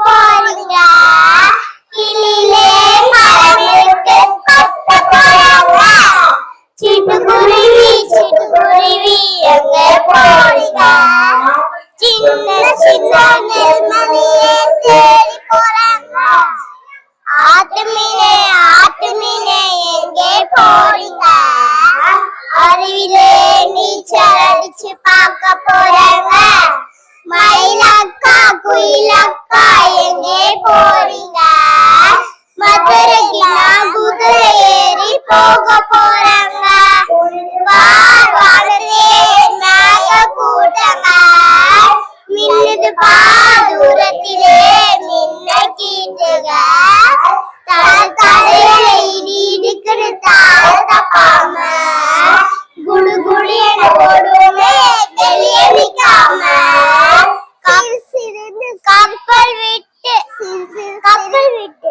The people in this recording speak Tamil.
போறீங்க கிளியிலே மரமிட்டு கொத்த போறாங்க சிட்டுக்குருவி எங்க போறீங்க சின்ன சின்ன நெல்மணியே தேடி போறாங்க ஆட்டு மீனே எங்கே போறீங்க அருவிலே நீச்சல் அடிச்சு பார்க்க போறாங்க மயிலக்கா குயிலக்கா எங்கே போறீங்க மதுரைக்கு நான் குதிரை ஏறி போக போறாங்க வானத்தே மேக கூட்டங்க மின்னுது தூரத்திலே மின்ன கீட்டுக தலையில இடி இடிக்கிற தாழ தப்பாம குடு குடு என ஓடுமே வெளிய நிக்காம கப்பல் விட்டு